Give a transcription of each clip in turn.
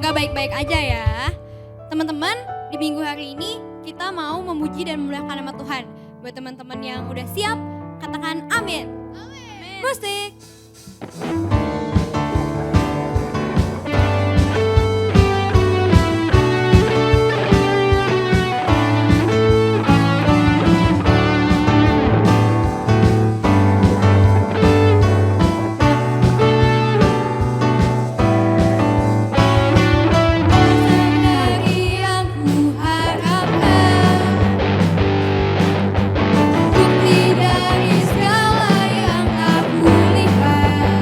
Semoga baik-baik aja ya. Teman-teman, di minggu hari ini kita mau memuji dan memuliakan nama Tuhan. Buat teman-teman yang udah siap, katakan amin. Amin. Musik. Bukti dari segala yang tak kulihat.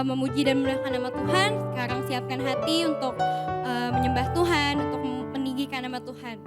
memuji dan memuliakan nama Tuhan, sekarang siapkan hati untuk menyembah Tuhan, untuk meninggikan nama Tuhan.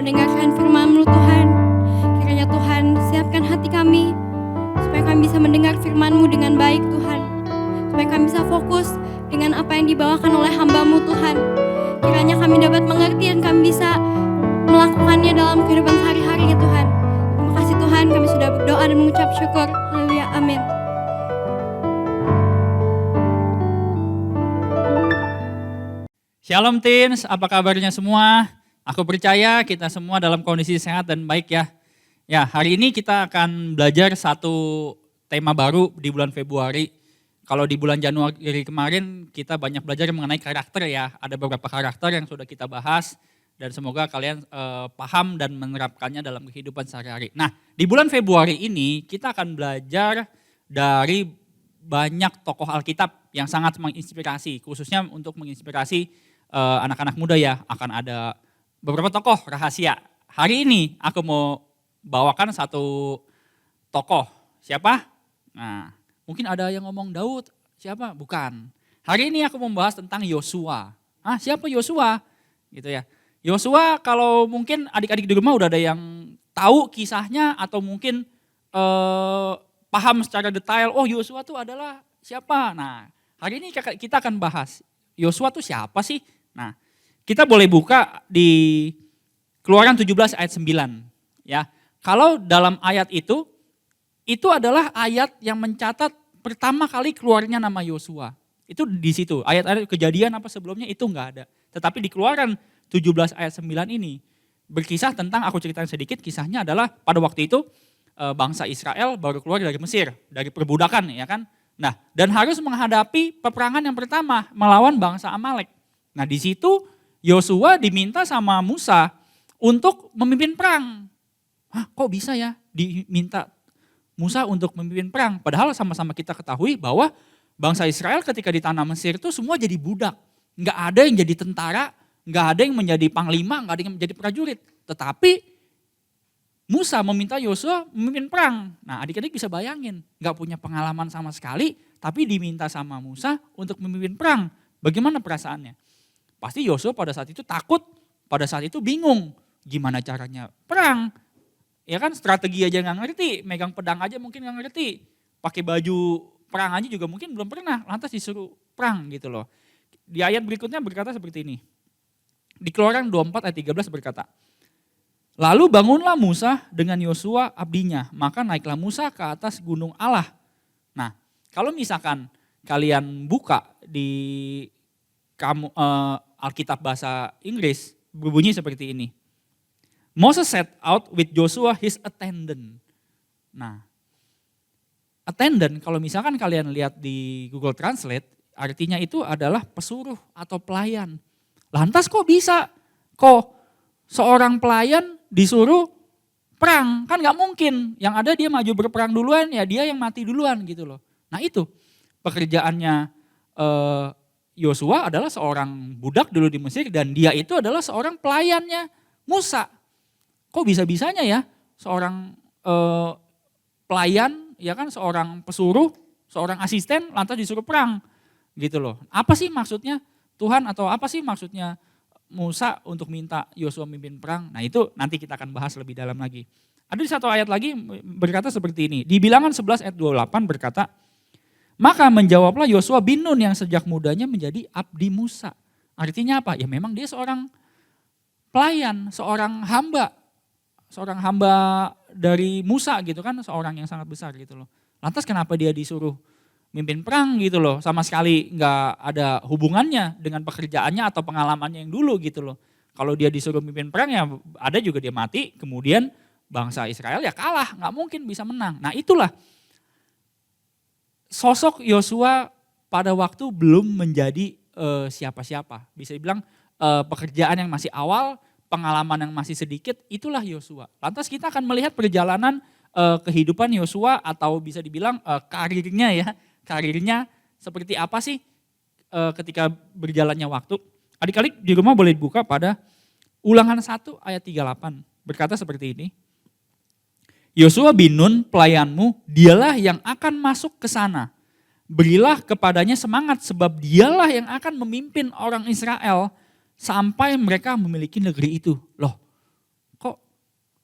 mendengarkan firman-Mu Tuhan. Kiranya Tuhan siapkan hati kami, supaya kami bisa mendengar firman-Mu dengan baik Tuhan. Supaya kami bisa fokus dengan apa yang dibawakan oleh hamba-Mu Tuhan. Kiranya kami dapat mengerti dan kami bisa melakukannya dalam kehidupan sehari-hari ya Tuhan. Terima kasih Tuhan, kami sudah berdoa dan mengucap syukur. Haleluya, amin. Shalom teens, apa kabarnya semua? Aku percaya kita semua dalam kondisi sehat dan baik ya. Ya, hari ini kita akan belajar satu tema baru di bulan Februari. Kalau di bulan Januari kemarin kita banyak belajar mengenai karakter ya. Ada beberapa karakter yang sudah kita bahas dan semoga kalian paham dan menerapkannya dalam kehidupan sehari-hari. Nah, di bulan Februari ini kita akan belajar dari banyak tokoh Alkitab yang sangat menginspirasi, khususnya untuk menginspirasi anak-anak muda ya. Akan ada beberapa tokoh rahasia. Hari ini aku mau bawakan satu tokoh. Siapa? Nah, mungkin ada yang ngomong Daud. Siapa? Bukan. Hari ini aku membahas tentang Yosua. Siapa Yosua? Gitu ya. Yosua kalau mungkin adik-adik di rumah udah ada yang tahu kisahnya atau mungkin paham secara detail. Oh, Yosua itu adalah siapa? Nah, hari ini kita akan bahas Yosua itu siapa sih? Nah, kita boleh buka di Keluaran 17 ayat 9 ya. Kalau dalam ayat itu adalah ayat yang mencatat pertama kali keluarnya nama Yosua. Itu di situ, ayat-ayat kejadian apa sebelumnya itu enggak ada. Tetapi di Keluaran 17 ayat 9 ini berkisah tentang, aku ceritakan sedikit, kisahnya adalah pada waktu itu bangsa Israel baru keluar dari Mesir, dari perbudakan ya kan. Nah, dan harus menghadapi peperangan yang pertama melawan bangsa Amalek. Nah, di situ Yosua diminta sama Musa untuk memimpin perang. Kok bisa ya diminta Musa untuk memimpin perang? Padahal sama-sama kita ketahui bahwa bangsa Israel ketika di tanah Mesir itu semua jadi budak. Nggak ada yang jadi tentara, nggak ada yang menjadi panglima, nggak ada yang menjadi prajurit. Tetapi Musa meminta Yosua memimpin perang. Nah, adik-adik bisa bayangin, nggak punya pengalaman sama sekali, tapi diminta sama Musa untuk memimpin perang. Bagaimana perasaannya? Pasti Yosua pada saat itu takut, pada saat itu bingung. Gimana caranya perang? Ya kan, strategi aja nggak ngerti, megang pedang aja mungkin nggak ngerti. Pakai baju perang aja juga mungkin belum pernah, lantas disuruh perang gitu loh. Di ayat berikutnya berkata seperti ini. Di Keluaran 24 ayat 13 berkata, lalu bangunlah Musa dengan Yosua abdinya, maka naiklah Musa ke atas gunung Allah. Nah, kalau misalkan kalian buka di Alkitab bahasa Inggris, berbunyi seperti ini. Moses set out with Joshua his attendant. Nah, attendant kalau misalkan kalian lihat di Google Translate, artinya itu adalah pesuruh atau pelayan. Lantas kok bisa? Kok seorang pelayan disuruh perang? Kan gak mungkin. Yang ada dia maju berperang duluan, ya dia yang mati duluan gitu loh. Nah itu pekerjaannya Yosua adalah seorang budak dulu di Mesir dan dia itu adalah seorang pelayannya Musa. Kok bisa-bisanya ya seorang pelayan, ya kan, seorang pesuruh, seorang asisten lantas disuruh perang gitu loh. Apa sih maksudnya Tuhan atau apa sih maksudnya Musa untuk minta Yosua memimpin perang? Nah itu nanti kita akan bahas lebih dalam lagi. Ada di satu ayat lagi berkata seperti ini. Di Bilangan 11 ayat 28 berkata, maka menjawablah Yosua bin Nun yang sejak mudanya menjadi abdi Musa. Artinya apa? Ya memang dia seorang pelayan, seorang hamba dari Musa gitu kan, seorang yang sangat besar gitu loh. Lantas kenapa dia disuruh mimpin perang gitu loh, sama sekali nggak ada hubungannya dengan pekerjaannya atau pengalamannya yang dulu gitu loh. Kalau dia disuruh mimpin perang ya ada juga dia mati, kemudian bangsa Israel ya kalah, nggak mungkin bisa menang. Nah itulah sosok Yosua pada waktu belum menjadi siapa-siapa. Bisa dibilang pekerjaan yang masih awal, pengalaman yang masih sedikit, itulah Yosua. Lantas kita akan melihat perjalanan kehidupan Yosua atau bisa dibilang karirnya ya. Karirnya seperti apa sih ketika berjalannya waktu. Adik-adik di rumah boleh dibuka pada Ulangan 1 ayat 38. Berkata seperti ini. Yosua bin Nun pelayanmu, dialah yang akan masuk ke sana. Berilah kepadanya semangat sebab dialah yang akan memimpin orang Israel sampai mereka memiliki negeri itu. Loh,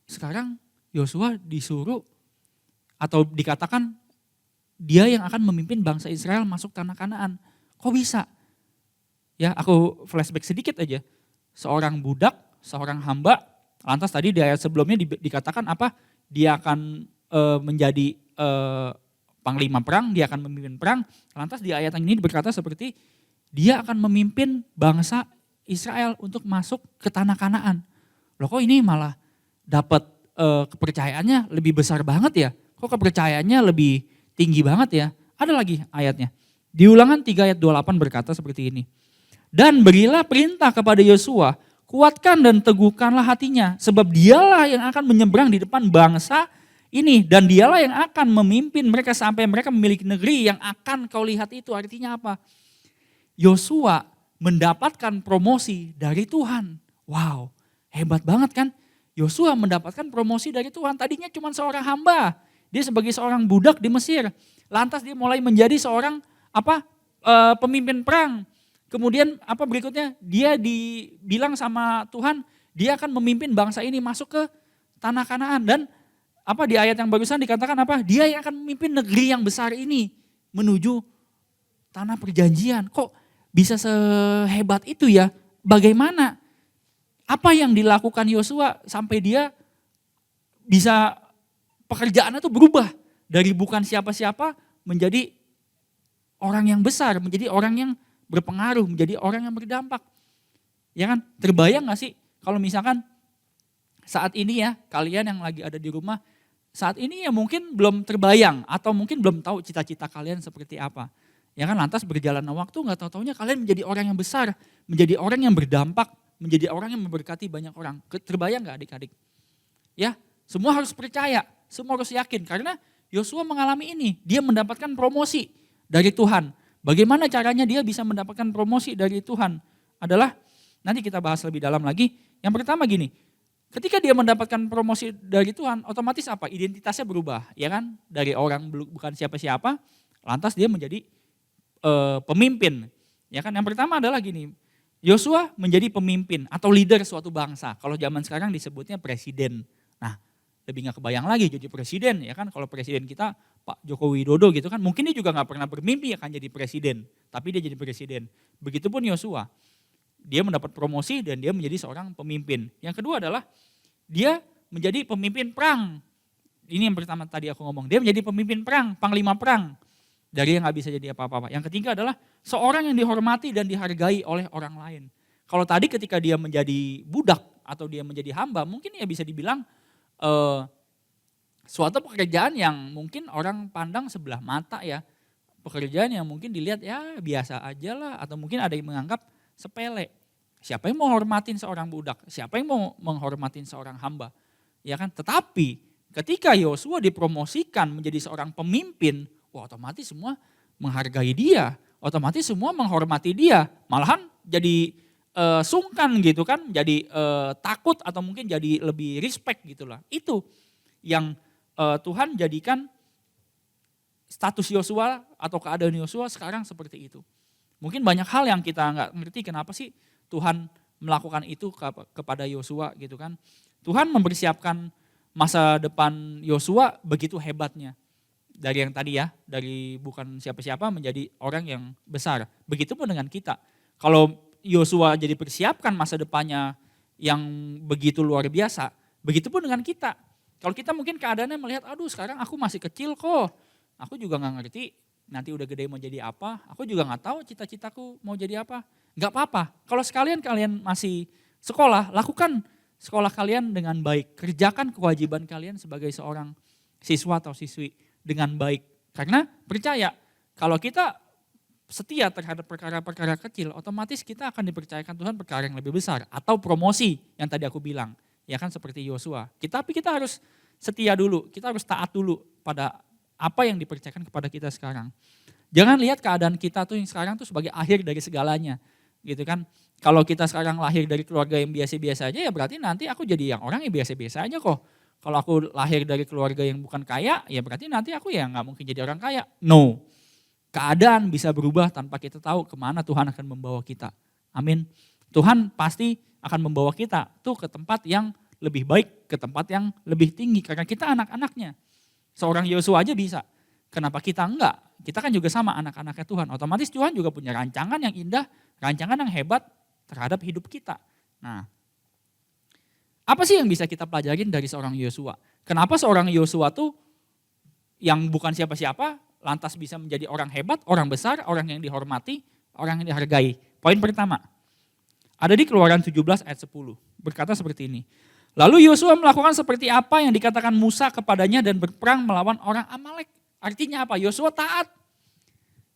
sekarang Yosua disuruh atau dikatakan dia yang akan memimpin bangsa Israel masuk tanah Kanaan. Kok bisa? Ya, aku flashback sedikit aja. Seorang budak, seorang hamba, lantas tadi di ayat sebelumnya dikatakan apa? Dia akan menjadi panglima perang, dia akan memimpin perang. Lantas di ayat yang ini berkata seperti dia akan memimpin bangsa Israel untuk masuk ke tanah Kanaan. Loh kok ini malah dapat kepercayaannya lebih besar banget ya? Kok kepercayaannya lebih tinggi banget ya? Ada lagi ayatnya. Di Ulangan 3 ayat 28 berkata seperti ini. Dan berilah perintah kepada Yosua, kuatkan dan teguhkanlah hatinya, sebab dialah yang akan menyeberang di depan bangsa ini, dan dialah yang akan memimpin mereka sampai mereka memiliki negeri yang akan kau lihat itu. Artinya apa? Yosua mendapatkan promosi dari Tuhan. Wow, hebat banget kan? Yosua mendapatkan promosi dari Tuhan. Tadinya cuma seorang hamba, dia sebagai seorang budak di Mesir. Lantas dia mulai menjadi seorang pemimpin perang. Kemudian apa berikutnya? Dia dibilang sama Tuhan, dia akan memimpin bangsa ini masuk ke tanah Kanaan. Dan apa di ayat yang barusan dikatakan apa? Dia yang akan memimpin negeri yang besar ini menuju tanah perjanjian. Kok bisa sehebat itu ya? Bagaimana? Apa yang dilakukan Yosua sampai dia bisa pekerjaannya itu berubah dari bukan siapa-siapa menjadi orang yang besar, menjadi orang yang berpengaruh, menjadi orang yang berdampak. Ya kan? Terbayang gak sih kalau misalkan saat ini ya kalian yang lagi ada di rumah, saat ini ya mungkin belum terbayang atau mungkin belum tahu cita-cita kalian seperti apa. Ya kan, lantas berjalannya waktu gak tahu-taunya kalian menjadi orang yang besar, menjadi orang yang berdampak, menjadi orang yang memberkati banyak orang. Terbayang gak adik-adik? Ya, semua harus percaya, semua harus yakin karena Yosua mengalami ini, dia mendapatkan promosi dari Tuhan. Bagaimana caranya dia bisa mendapatkan promosi dari Tuhan? Adalah, nanti kita bahas lebih dalam lagi. Yang pertama gini, ketika dia mendapatkan promosi dari Tuhan, otomatis apa? Identitasnya berubah, ya kan? Dari orang bukan siapa-siapa, lantas dia menjadi pemimpin. Ya kan? Yang pertama adalah gini, Yosua menjadi pemimpin atau leader suatu bangsa. Kalau zaman sekarang disebutnya presiden. Nah, lebih gak kebayang lagi jadi presiden, ya kan? Kalau presiden kita Pak Joko Widodo gitu kan, mungkin dia juga gak pernah bermimpi akan jadi presiden, tapi dia jadi presiden. Begitupun Yosua, dia mendapat promosi dan dia menjadi seorang pemimpin. Yang kedua adalah dia menjadi pemimpin perang. Ini yang pertama tadi aku ngomong, dia menjadi pemimpin perang, panglima perang. Dari yang gak bisa jadi apa-apa. Yang ketiga adalah seorang yang dihormati dan dihargai oleh orang lain. Kalau tadi ketika dia menjadi budak atau dia menjadi hamba, mungkin ya bisa dibilang suatu pekerjaan yang mungkin orang pandang sebelah mata ya. Pekerjaan yang mungkin dilihat ya biasa aja lah, atau mungkin ada yang menganggap sepele. Siapa yang mau hormatin seorang budak? Siapa yang mau menghormatin seorang hamba? Ya kan? Tetapi ketika Yosua dipromosikan menjadi seorang pemimpin, wah otomatis semua menghargai dia, otomatis semua menghormati dia. Malahan jadi sungkan gitu kan, jadi takut atau mungkin jadi lebih respect gitulah. Itu yang Tuhan jadikan status Yosua atau keadaan Yosua sekarang seperti itu. Mungkin banyak hal yang kita nggak ngerti kenapa sih Tuhan melakukan itu kepada Yosua gitu kan. Tuhan mempersiapkan masa depan Yosua begitu hebatnya. Dari yang tadi ya, dari bukan siapa-siapa menjadi orang yang besar. Begitupun dengan kita. Kalau Yosua jadi persiapkan masa depannya yang begitu luar biasa, begitupun dengan kita. Kalau kita mungkin keadaannya melihat, aduh sekarang aku masih kecil kok, aku juga gak ngerti nanti udah gede mau jadi apa, aku juga gak tahu cita-citaku mau jadi apa. Gak apa-apa, kalau sekalian kalian masih sekolah, lakukan sekolah kalian dengan baik, kerjakan kewajiban kalian sebagai seorang siswa atau siswi dengan baik. Karena percaya, kalau kita setia terhadap perkara-perkara kecil, otomatis kita akan dipercayakan Tuhan perkara yang lebih besar. Atau promosi yang tadi aku bilang, ya kan seperti Yosua. Tapi kita harus setia dulu, kita harus taat dulu pada apa yang dipercayakan kepada kita sekarang. Jangan lihat keadaan kita tuh yang sekarang tuh sebagai akhir dari segalanya. Gitu kan. Kalau kita sekarang lahir dari keluarga yang biasa-biasa aja, ya berarti nanti aku jadi yang orang yang biasa-biasa aja kok. Kalau aku lahir dari keluarga yang bukan kaya, ya berarti nanti aku ya nggak mungkin jadi orang kaya. No. Keadaan bisa berubah tanpa kita tahu kemana Tuhan akan membawa kita. Amin. Tuhan pasti akan membawa kita tuh ke tempat yang lebih baik, ke tempat yang lebih tinggi. Karena kita anak-anaknya. Seorang Yosua aja bisa. Kenapa kita enggak? Kita kan juga sama anak-anaknya Tuhan. Otomatis Tuhan juga punya rancangan yang indah, rancangan yang hebat terhadap hidup kita. Nah, apa sih yang bisa kita pelajarin dari seorang Yosua? Kenapa seorang Yosua tuh yang bukan siapa-siapa lantas bisa menjadi orang hebat, orang besar, orang yang dihormati, orang yang dihargai? Poin pertama, ada di Keluaran 17 ayat 10, berkata seperti ini. Lalu Yosua melakukan seperti apa yang dikatakan Musa kepadanya dan berperang melawan orang Amalek. Artinya apa? Yosua taat.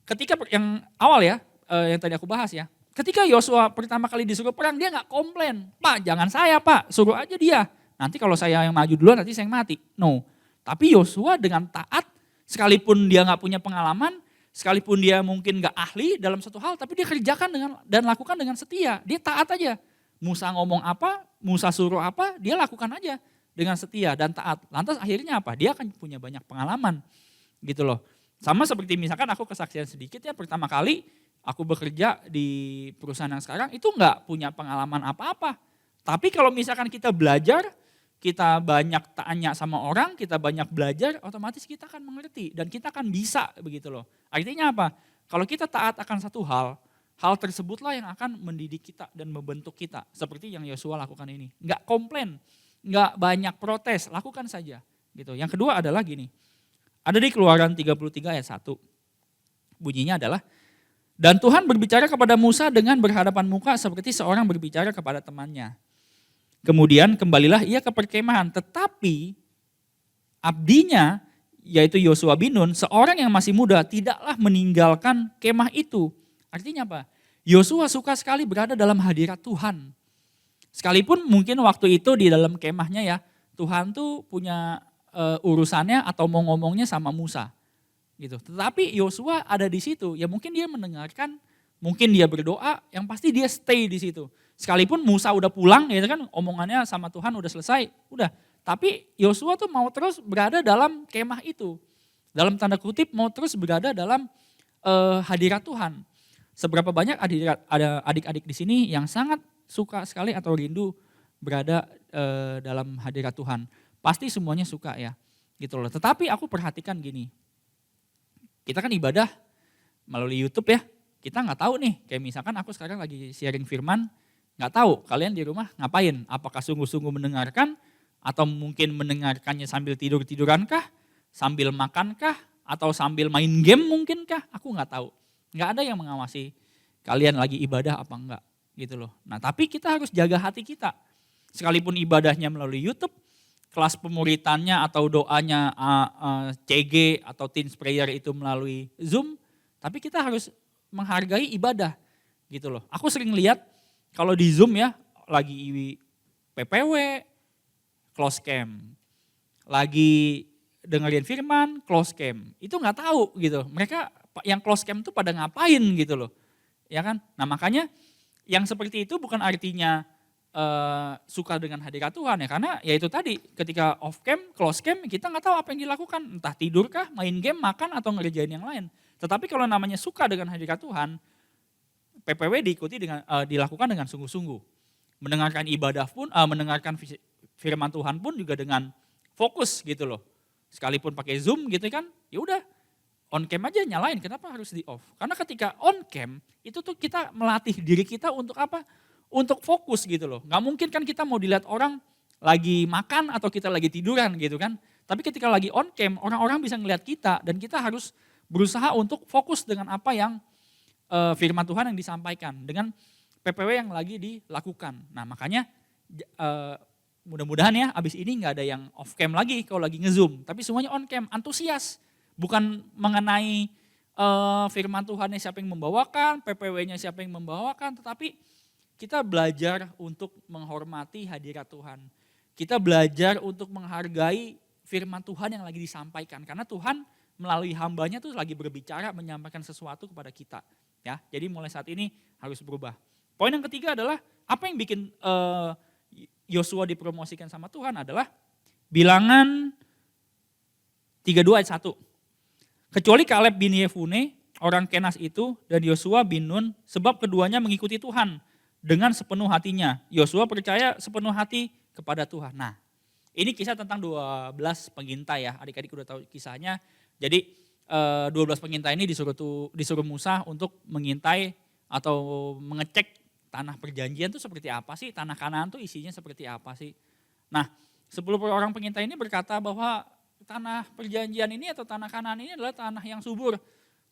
Ketika yang awal ya, yang tadi aku bahas ya. Ketika Yosua pertama kali disuruh perang, dia gak komplain. Pak, jangan saya Pak, suruh aja dia. Nanti kalau saya yang maju duluan, nanti saya yang mati. No. Tapi Yosua dengan taat, sekalipun dia gak punya pengalaman, sekalipun dia mungkin gak ahli dalam satu hal, tapi dia kerjakan dan lakukan dengan setia. Dia taat aja. Musa ngomong apa, Musa suruh apa, dia lakukan aja dengan setia dan taat. Lantas akhirnya apa? Dia akan punya banyak pengalaman. Gitu loh. Sama seperti misalkan aku kesaksian sedikit ya, pertama kali aku bekerja di perusahaan yang sekarang itu enggak punya pengalaman apa-apa. Tapi kalau misalkan kita belajar, kita banyak tanya sama orang, kita banyak belajar, otomatis kita akan mengerti dan kita akan bisa begitu loh. Artinya apa? Kalau kita taat akan satu hal tersebutlah yang akan mendidik kita dan membentuk kita. Seperti yang Yosua lakukan ini. Enggak komplain, enggak banyak protes, lakukan saja. Gitu. Yang kedua adalah gini. Ada di Keluaran 33 ayat 1. Bunyinya adalah, dan Tuhan berbicara kepada Musa dengan berhadapan muka seperti seorang berbicara kepada temannya. Kemudian kembalilah ia ke perkemahan, tetapi abdinya yaitu Yosua bin Nun, seorang yang masih muda tidaklah meninggalkan kemah itu. Artinya apa? Yosua suka sekali berada dalam hadirat Tuhan. Sekalipun mungkin waktu itu di dalam kemahnya ya, Tuhan tuh punya urusannya atau mau ngomongnya sama Musa gitu. Tetapi Yosua ada di situ, ya mungkin dia mendengarkan, mungkin dia berdoa, yang pasti dia stay di situ. Sekalipun Musa udah pulang, ya kan omongannya sama Tuhan udah selesai, udah. Tapi Yosua tuh mau terus berada dalam kemah itu, dalam tanda kutip mau terus berada dalam hadirat Tuhan. Seberapa banyak ada adik-adik di sini yang sangat suka sekali atau rindu berada dalam hadirat Tuhan. Pasti semuanya suka ya, gitu loh. Tetapi aku perhatikan gini, kita kan ibadah melalui YouTube ya, kita nggak tahu nih, kayak misalkan aku sekarang lagi sharing firman, nggak tahu kalian di rumah ngapain, apakah sungguh-sungguh mendengarkan, atau mungkin mendengarkannya sambil tidur-tidurankah, sambil makankah, atau sambil main game mungkinkah, aku nggak tahu. Nggak ada yang mengawasi kalian lagi ibadah apa enggak, gitu loh. Nah tapi kita harus jaga hati kita, sekalipun ibadahnya melalui YouTube, kelas pemuritannya atau doanya CG atau Teens Prayer itu melalui Zoom, tapi kita harus menghargai ibadah gitu loh. Aku sering lihat kalau di Zoom ya, lagi PPW, close camp, lagi dengerin firman, close camp, itu nggak tahu gitu. Mereka yang close camp itu pada ngapain gitu loh, ya kan? Nah makanya yang seperti itu bukan artinya suka dengan hadirat Tuhan ya, karena ya itu tadi ketika off cam, close cam kita nggak tahu apa yang dilakukan, entah tidur kah, main game, makan atau ngerjain yang lain. Tetapi kalau namanya suka dengan hadirat Tuhan, PPW diikuti dengan dilakukan dengan sungguh-sungguh. Mendengarkan ibadah pun, mendengarkan firman Tuhan pun juga dengan fokus gitu loh. Sekalipun pakai Zoom gitu kan, ya udah on cam aja nyalain. Kenapa harus di off? Karena ketika on cam itu tuh kita melatih diri kita untuk apa? Untuk fokus gitu loh. Gak mungkin kan kita mau dilihat orang lagi makan atau kita lagi tiduran gitu kan. Tapi ketika lagi on cam, orang-orang bisa ngelihat kita dan kita harus berusaha untuk fokus dengan apa yang firman Tuhan yang disampaikan. Dengan PPW yang lagi dilakukan. Nah makanya mudah-mudahan ya abis ini gak ada yang off cam lagi kalau lagi nge-zoom. Tapi semuanya on cam, antusias. Bukan mengenai firman Tuhannya siapa yang membawakan, PPW-nya siapa yang membawakan, tetapi kita belajar untuk menghormati hadirat Tuhan. Kita belajar untuk menghargai firman Tuhan yang lagi disampaikan. Karena Tuhan melalui hambanya tuh lagi berbicara, menyampaikan sesuatu kepada kita. Ya, jadi mulai saat ini harus berubah. Poin yang ketiga adalah, apa yang bikin Yosua dipromosikan sama Tuhan adalah Bilangan 32 ayat 1. Kecuali Kaleb bin Yefune, orang Kenas itu, dan Yosua bin Nun, sebab keduanya mengikuti Tuhan dengan sepenuh hatinya. Yosua percaya sepenuh hati kepada Tuhan. Nah, ini kisah tentang 12 pengintai ya, adik-adik udah tahu kisahnya. Jadi 12 pengintai ini disuruh Musa untuk mengintai atau mengecek tanah perjanjian itu seperti apa sih, tanah Kanaan itu isinya seperti apa sih. Nah, 10 orang pengintai ini berkata bahwa tanah perjanjian ini atau tanah Kanaan ini adalah tanah yang subur,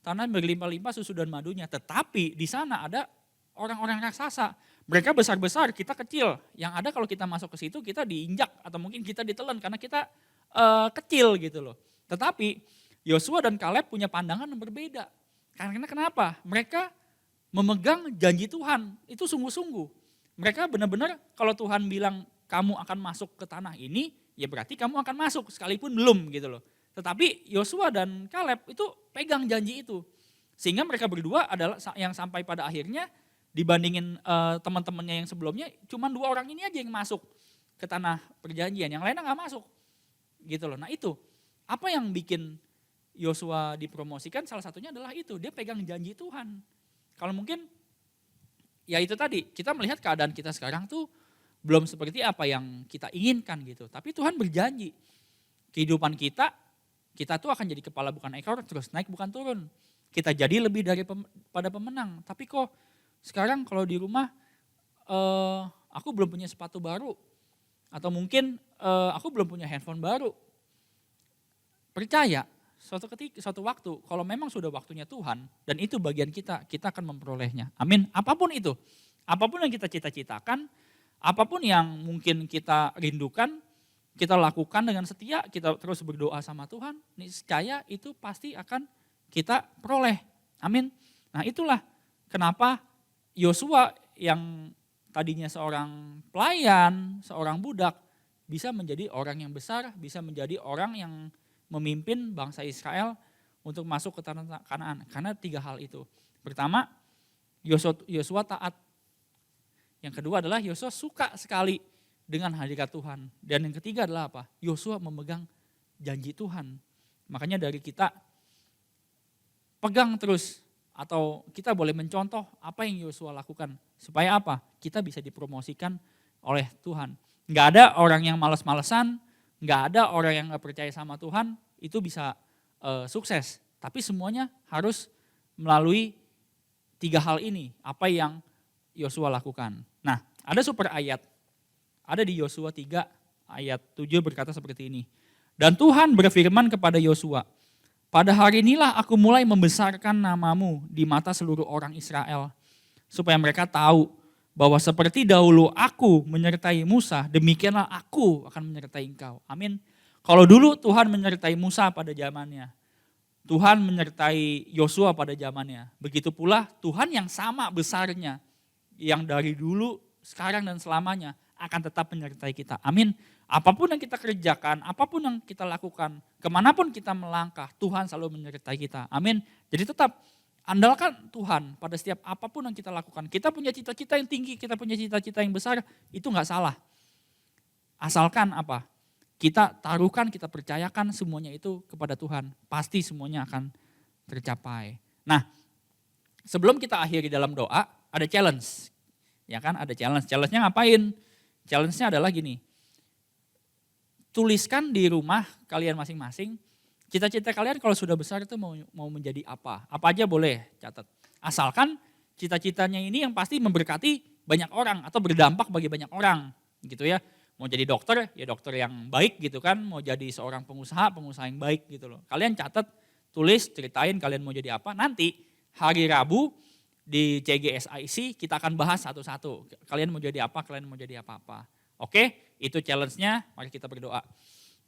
tanah berlimpah-limpah susu dan madunya. Tetapi di sana ada orang-orang raksasa. Mereka besar-besar, kita kecil. Yang ada kalau kita masuk ke situ kita diinjak atau mungkin kita ditelan karena kita kecil gitu loh. Tetapi Yosua dan Kaleb punya pandangan yang berbeda. Karena kenapa? Mereka memegang janji Tuhan, itu sungguh-sungguh. Mereka benar-benar kalau Tuhan bilang kamu akan masuk ke tanah ini, ya berarti kamu akan masuk sekalipun belum gitu loh. Tetapi Yosua dan Kaleb itu pegang janji itu. Sehingga mereka berdua adalah yang sampai pada akhirnya dibandingin teman-temannya yang sebelumnya, cuma 2 orang ini aja yang masuk ke tanah perjanjian, yang lainnya nggak masuk. Gitu loh. Nah itu, apa yang bikin Yosua dipromosikan salah satunya adalah itu, dia pegang janji Tuhan. Kalau mungkin ya itu tadi, kita melihat keadaan kita sekarang tuh belum seperti apa yang kita inginkan gitu. Tapi Tuhan berjanji, kehidupan kita tuh akan jadi kepala bukan ekor, terus naik bukan turun. Kita jadi lebih daripada pemenang. Tapi kok sekarang kalau di rumah aku belum punya sepatu baru. Atau mungkin aku belum punya handphone baru. Percaya, suatu waktu kalau memang sudah waktunya Tuhan dan itu bagian kita akan memperolehnya. Amin. Apapun itu, apapun yang kita cita-citakan, apapun yang mungkin kita rindukan, kita lakukan dengan setia, kita terus berdoa sama Tuhan, niscaya itu pasti akan kita peroleh. Amin. Nah itulah kenapa Yosua yang tadinya seorang pelayan, seorang budak, bisa menjadi orang yang besar, bisa menjadi orang yang memimpin bangsa Israel untuk masuk ke tanah Kanaan. Karena 3 hal itu. Pertama, Yosua taat. Yang kedua adalah Yosua suka sekali dengan hadirat Tuhan. Dan yang ketiga adalah apa? Yosua memegang janji Tuhan. Makanya dari kita pegang terus atau kita boleh mencontoh apa yang Yosua lakukan. Supaya apa? Kita bisa dipromosikan oleh Tuhan. Nggak ada orang yang malas-malesan, nggak ada orang yang nggak percaya sama Tuhan, itu bisa sukses. Tapi semuanya harus melalui 3 hal ini, apa yang Yosua lakukan. Nah, ada super ayat. Ada di Yosua 3 ayat 7 berkata seperti ini. Dan Tuhan berfirman kepada Yosua, pada hari inilah aku mulai membesarkan namamu di mata seluruh orang Israel, supaya mereka tahu bahwa seperti dahulu aku menyertai Musa, demikianlah aku akan menyertai engkau. Amin. Kalau dulu Tuhan menyertai Musa pada zamannya, Tuhan menyertai Yosua pada zamannya, begitu pula Tuhan yang sama besarnya, yang dari dulu, sekarang dan selamanya akan tetap menyertai kita. Amin. Apapun yang kita kerjakan, apapun yang kita lakukan, kemanapun kita melangkah, Tuhan selalu menyertai kita. Amin. Jadi tetap andalkan Tuhan pada setiap apapun yang kita lakukan. Kita punya cita-cita yang tinggi, kita punya cita-cita yang besar, itu gak salah. Asalkan apa? Kita taruhkan, kita percayakan semuanya itu kepada Tuhan. Pasti semuanya akan tercapai. Nah, sebelum kita akhiri dalam doa, ada challenge. Ya kan, ada challenge. Challenge-nya ngapain? Challenge-nya adalah gini. Tuliskan di rumah kalian masing-masing, cita-cita kalian kalau sudah besar itu mau menjadi apa? Apa aja boleh catat. Asalkan cita-citanya ini yang pasti memberkati banyak orang atau berdampak bagi banyak orang gitu ya. Mau jadi dokter, ya dokter yang baik gitu kan. Mau jadi seorang pengusaha yang baik gitu loh. Kalian catat, tulis, ceritain kalian mau jadi apa. Nanti hari Rabu di CGSIC kita akan bahas satu-satu. Kalian mau jadi apa, kalian mau jadi apa-apa. Oke, itu challenge-nya, mari kita berdoa.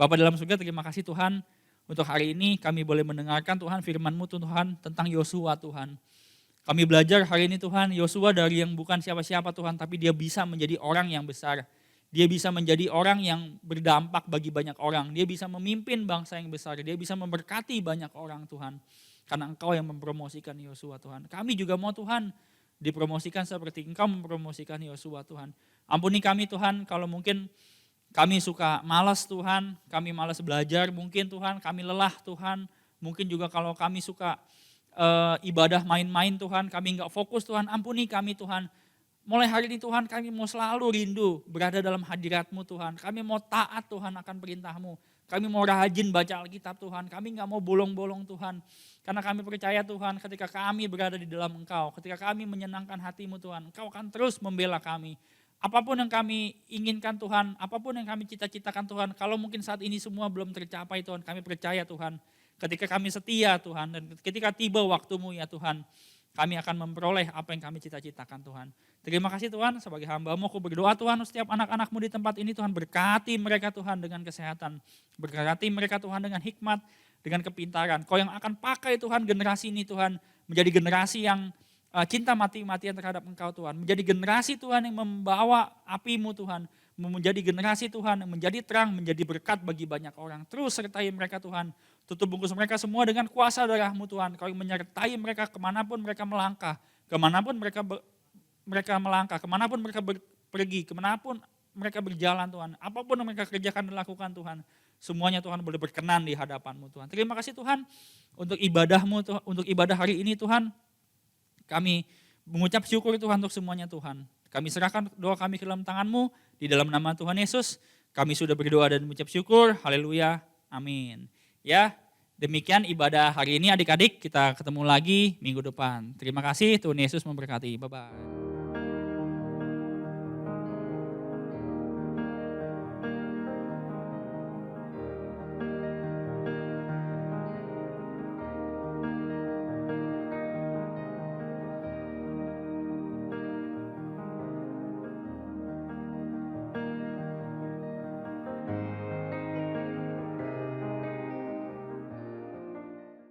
Bapa dalam surga, terima kasih Tuhan. Untuk hari ini kami boleh mendengarkan Tuhan firman-Mu Tuhan tentang Yosua Tuhan. Kami belajar hari ini Tuhan, Yosua dari yang bukan siapa-siapa Tuhan, tapi dia bisa menjadi orang yang besar. Dia bisa menjadi orang yang berdampak bagi banyak orang. Dia bisa memimpin bangsa yang besar, dia bisa memberkati banyak orang Tuhan. Karena Engkau yang mempromosikan Yosua Tuhan. Kami juga mau Tuhan dipromosikan seperti Engkau mempromosikan Yosua Tuhan. Ampuni kami Tuhan kalau mungkin kami suka malas Tuhan, kami malas belajar mungkin Tuhan, kami lelah Tuhan. Mungkin juga kalau kami suka ibadah main-main Tuhan, kami enggak fokus Tuhan, ampuni kami Tuhan. Mulai hari ini Tuhan kami mau selalu rindu berada dalam hadirat-Mu Tuhan. Kami mau taat Tuhan akan perintah-Mu. Kami mau rajin baca Alkitab Tuhan. Kami gak mau bolong-bolong Tuhan. Karena kami percaya Tuhan ketika kami berada di dalam Engkau. Ketika kami menyenangkan hati-Mu Tuhan. Engkau akan terus membela kami. Apapun yang kami inginkan Tuhan. Apapun yang kami cita-citakan Tuhan. Kalau mungkin saat ini semua belum tercapai Tuhan. Kami percaya Tuhan. Ketika kami setia Tuhan. Dan ketika tiba waktu-Mu ya Tuhan. Kami akan memperoleh apa yang kami cita-citakan Tuhan. Terima kasih Tuhan, sebagai hamba-Mu aku berdoa Tuhan setiap anak-anak-Mu di tempat ini Tuhan, berkati mereka Tuhan dengan kesehatan. Berkati mereka Tuhan dengan hikmat, dengan kepintaran. Kau yang akan pakai Tuhan generasi ini Tuhan, menjadi generasi yang cinta mati-matian terhadap Engkau Tuhan. Menjadi generasi Tuhan yang membawa api-Mu Tuhan. Menjadi generasi Tuhan yang menjadi terang, menjadi berkat bagi banyak orang. Terus sertai mereka Tuhan. Tutup bungkus mereka semua dengan kuasa darah-Mu Tuhan. Kau yang menyertai mereka kemanapun mereka melangkah. Kemanapun mereka melangkah, kemanapun mereka pergi, kemanapun mereka berjalan Tuhan. Apapun yang mereka kerjakan dan lakukan Tuhan. Semuanya Tuhan boleh berkenan di hadapan-Mu Tuhan. Terima kasih Tuhan untuk ibadah-Mu, untuk ibadah hari ini Tuhan. Kami mengucap syukur Tuhan untuk semuanya Tuhan. Kami serahkan doa kami ke dalam tangan-Mu. Di dalam nama Tuhan Yesus, kami sudah berdoa dan mengucap syukur. Haleluya, amin. Ya, demikian ibadah hari ini adik-adik. Kita ketemu lagi minggu depan. Terima kasih, Tuhan Yesus memberkati. Bye-bye.